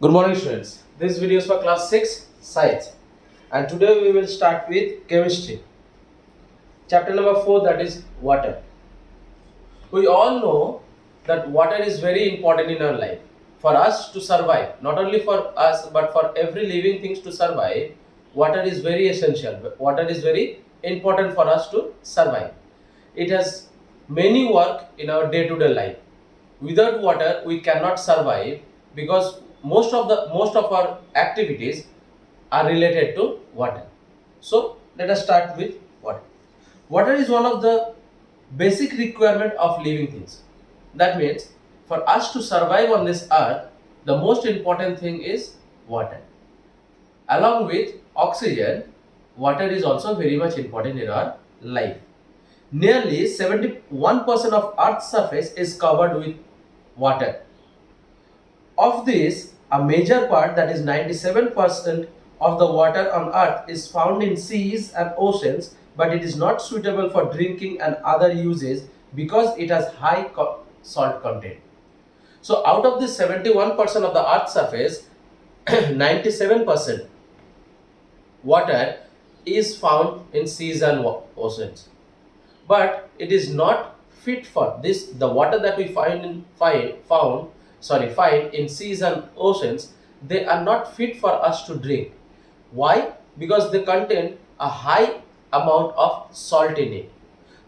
Good morning, students. This video is for class 6 science, and today we will start with chemistry. Chapter number 4, that is water. We all know that water is very important in our life. For us to survive, not only for us but for every living things to survive, water is very essential. Water is very important for us to survive. It has many work in our day-to-day life. Without water, we cannot survive because most of our activities are related to water. So let us start with water. Water is one of the basic requirement of living things. That means for us to survive on this earth, the most important thing is water. Along with oxygen, water is also very much important in our life. Nearly 71% of Earth's surface is covered with water. Of this, a major part, that is 97% of the water on earth, is found in seas and oceans, but it is not suitable for drinking and other uses because it has high salt content. So out of this 71% of the earth's surface, 97% water is found in seas and oceans, but it is not fit for this. The water that we find in seas and oceans, they are not fit for us to drink. Why? Because they contain a high amount of salt in it.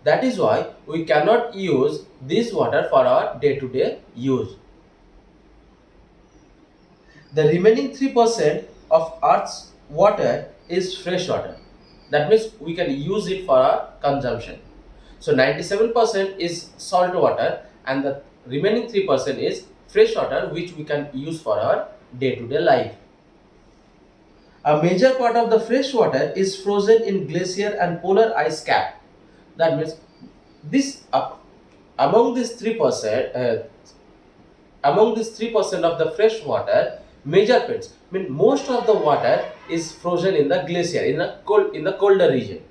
That is why we cannot use this water for our day-to-day use. The remaining 3% of earth's water is fresh water. That means we can use it for our consumption. So 97% is salt water and the remaining 3% is fresh water, which we can use for our day-to-day life. A major part of the fresh water is frozen in glacier and polar ice cap. That means this among this 3%, of the fresh water, major parts, most of the water is frozen in the glacier, in the colder region.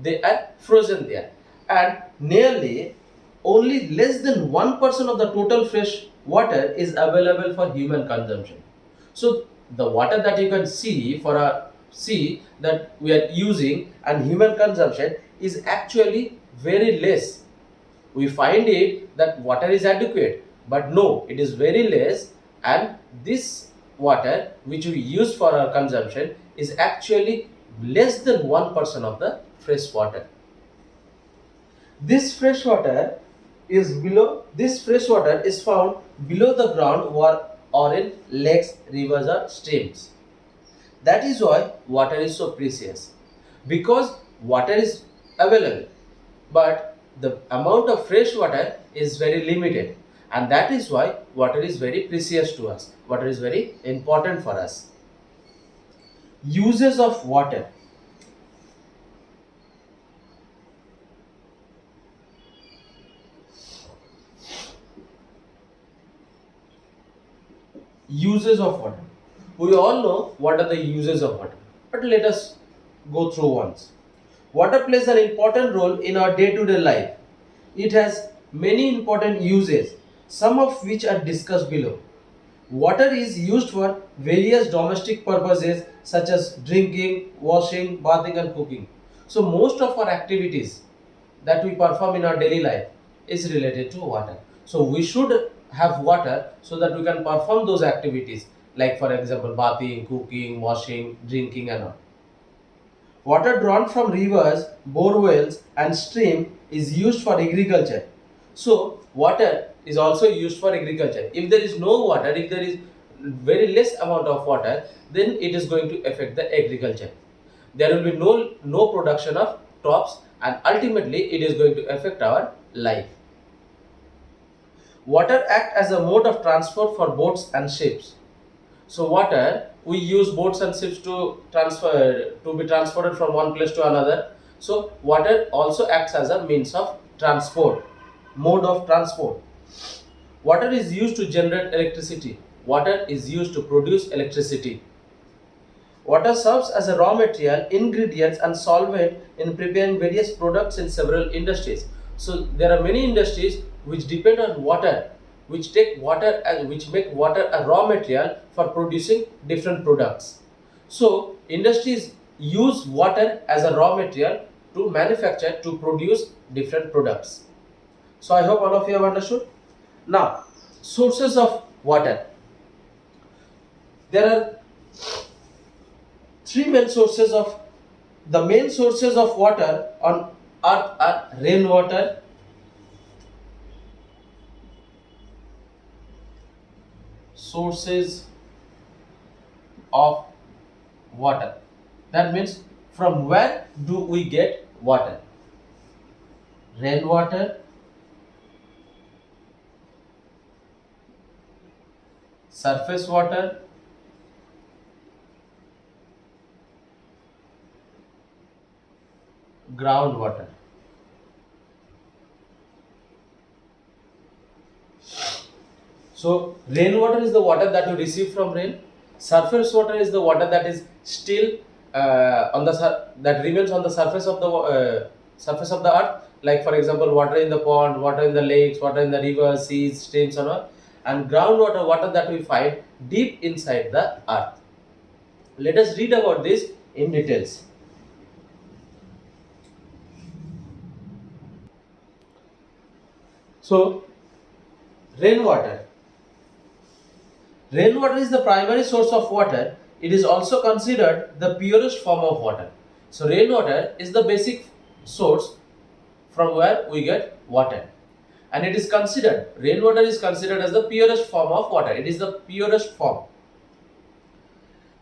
They are frozen there, and nearly only less than 1% of the total fresh water is available for human consumption. So the water that you can see that we are using and human consumption is actually very less. We find it that water is adequate, but no, it is very less, and this water which we use for our consumption is actually less than 1% of the fresh water. This fresh water is found below the ground or in lakes, rivers or streams. That is why water is so precious, because water is available, but the amount of fresh water is very limited, and that is why water is very precious to us. Water is very important for us. Uses of water. Uses of water. We all know what are the uses of water, but let us go through once. Water plays an important role in our day-to-day life. It has many important uses, some of which are discussed below. Water is used for various domestic purposes such as drinking, washing, bathing and cooking. So most of our activities that we perform in our daily life is related to water. So we should have water so that we can perform those activities, like for example bathing, cooking, washing, drinking and all. Water drawn from rivers, bore wells and stream is used for agriculture. So water is also used for agriculture. If there is no water, if there is very less amount of water, then it is going to affect the agriculture. There will be no production of crops, and ultimately it is going to affect our life. Water acts as a mode of transport for boats and ships. So water, we use boats and ships to be transported from one place to another. So water also acts as a means of transport, mode of transport. Water is used to generate electricity. Water is used to produce electricity. Water serves as a raw material, ingredients and solvent in preparing various products in several industries. So there are many industries which depend on water which take water and which make water a raw material for producing different products. So industries use water as a raw material to manufacture, to produce different products. So I hope all of you have understood. Now, sources of water. There are three main sources of the main sources of water on earth are rainwater, sources of water. That means from where do we get water? Rainwater, surface water, groundwater. So rainwater is the water that you receive from rain. Surface water is the water that is still that remains on the surface of the earth. Like for example, water in the pond, water in the lakes, water in the rivers, seas, streams, and all. And groundwater, water that we find deep inside the earth. Let us read about this in details. So, rainwater. Rainwater is the primary source of water. It is also considered the purest form of water. So, rainwater is the basic source from where we get water. And it is considered, rainwater is considered as the purest form of water. It is the purest form.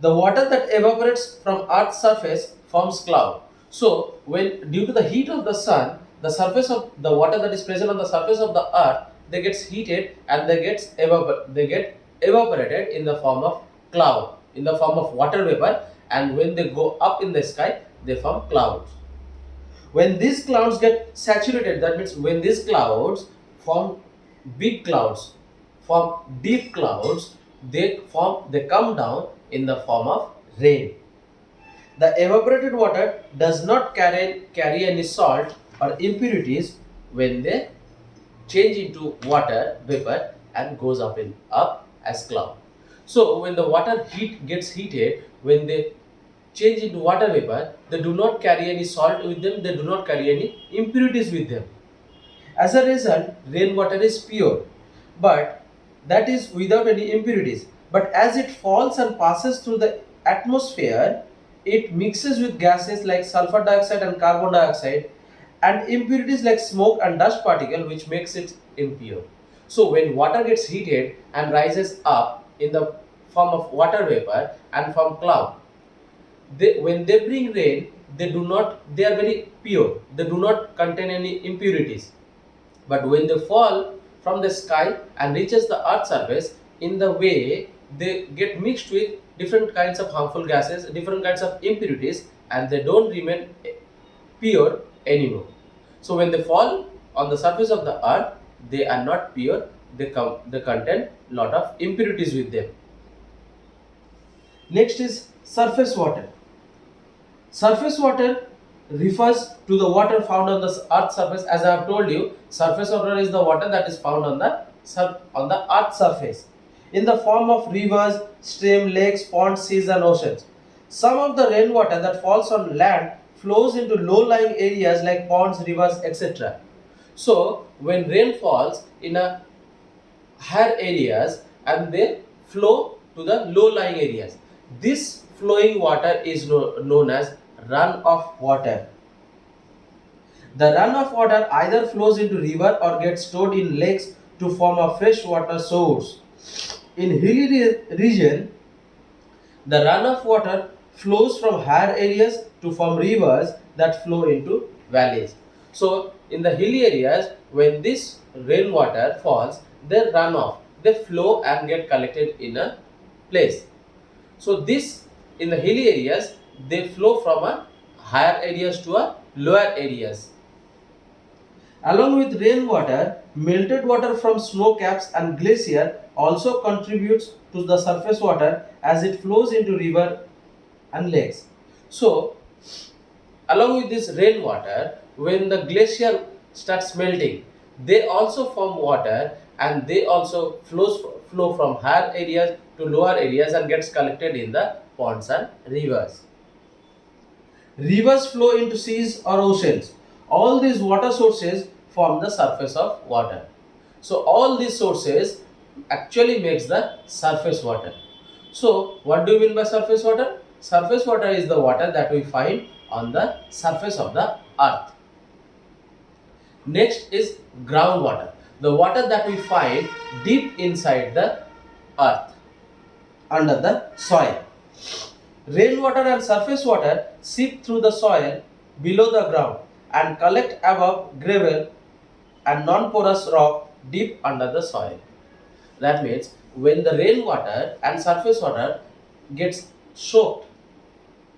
The water that evaporates from Earth's surface forms cloud. So, when due to the heat of the sun, the surface of the water that is present on the surface of the earth, they gets heated and they get evaporated in the form of cloud, in the form of water vapor, and when they go up in the sky, they form clouds. When these clouds get saturated, that means when these clouds form big clouds, form deep clouds, they come down in the form of rain. The evaporated water does not carry any salt or impurities when they change into water vapor and goes up as cloud. So when the water gets heated, when they change into water vapor, they do not carry any salt with them, they do not carry any impurities with them. As a result, rainwater is pure, but that is without any impurities. But as it falls and passes through the atmosphere, it mixes with gases like sulfur dioxide and carbon dioxide and impurities like smoke and dust particle, which makes it impure. So when water gets heated and rises up in the form of water vapor and from cloud, when they bring rain, they are very pure, they do not contain any impurities. But when they fall from the sky and reaches the earth's surface, in the way they get mixed with different kinds of harmful gases, different kinds of impurities, and they don't remain pure anymore. So when they fall on the surface of the earth, they are not pure, they contain lot of impurities with them. Next is surface water. Surface water refers to the water found on the earth's surface. As I have told you, surface water is the water that is found on the earth's surface in the form of rivers, streams, lakes, ponds, seas and oceans. Some of the rainwater that falls on land flows into low-lying areas like ponds, rivers, etc. So when rain falls in a higher areas and they flow to the low-lying areas, this flowing water is known as runoff water. The runoff water either flows into river or gets stored in lakes to form a fresh water source. In hilly region, the runoff water flows from higher areas to form rivers that flow into valleys. So in the hilly areas, when this rainwater falls, they run off, they flow and get collected in a place. So this, in the hilly areas, they flow from a higher areas to a lower areas. Along with rainwater, melted water from snow caps and glacier also contributes to the surface water as it flows into river and lakes. So along with this rainwater, when the glacier starts melting, they also form water, and they also flow from higher areas to lower areas and gets collected in the ponds and rivers. Rivers flow into seas or oceans. All these water sources form the surface of water. So all these sources actually makes the surface water. So what do you mean by surface water? Surface water is the water that we find on the surface of the earth. Next is groundwater, the water that we find deep inside the earth, under the soil. Rainwater and surface water seep through the soil below the ground and collect above gravel and non-porous rock deep under the soil. That means when the rainwater and surface water gets soaked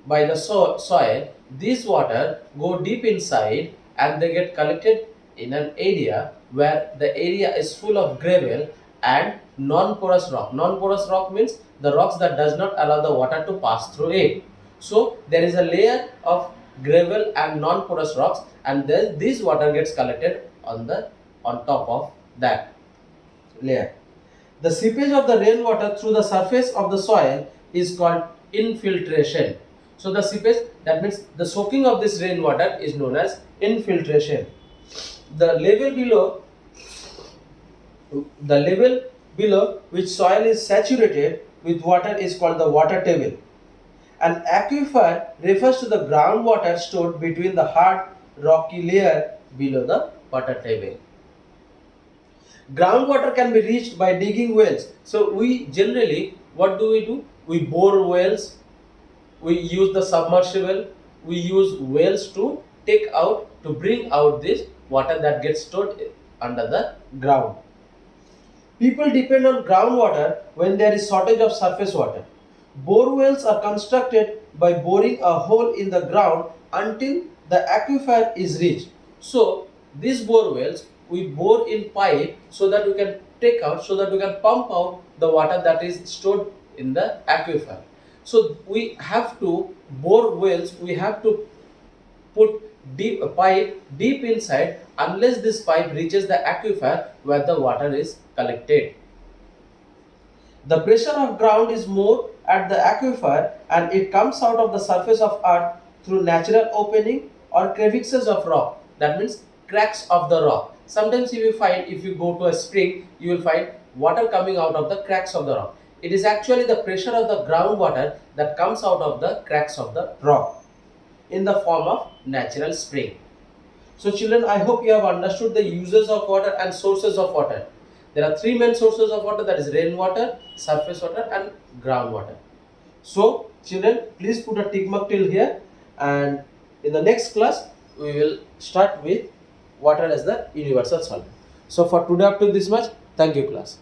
by the soil, these water go deep inside and they get collected in an area where the area is full of gravel and non-porous rock. Non-porous rock means the rocks that does not allow the water to pass through it. So there is a layer of gravel and non-porous rocks, and then this water gets collected on top of that layer. The seepage of the rainwater through the surface of the soil is called infiltration. So the seepage, that means the soaking of this rainwater, is known as infiltration. The level below which soil is saturated with water is called the water table. An aquifer refers to the groundwater stored between the hard rocky layer below the water table. Groundwater can be reached by digging wells. So we generally, what do? We bore wells, we use the submersible, we use wells to bring out this water that gets stored under the ground. People depend on groundwater when there is shortage of surface water. Bore wells are constructed by boring a hole in the ground until the aquifer is reached. So these bore wells, we bore in pipe so that we can pump out the water that is stored in the aquifer. So we have to bore wells, we have to put a pipe deep inside unless this pipe reaches the aquifer where the water is collected. The pressure of ground is more at the aquifer and it comes out of the surface of earth through natural opening or crevices of rock. That means cracks of the rock. Sometimes if you go to a spring, you will find water coming out of the cracks of the rock. It is actually the pressure of the groundwater that comes out of the cracks of the rock in the form of natural spring. So children, I hope you have understood the uses of water and sources of water. There are three main sources of water, that is rainwater, surface water and groundwater. So children, please put a tick mark till here, and in the next class we will start with water as the universal solvent. So for today up to this much, thank you class.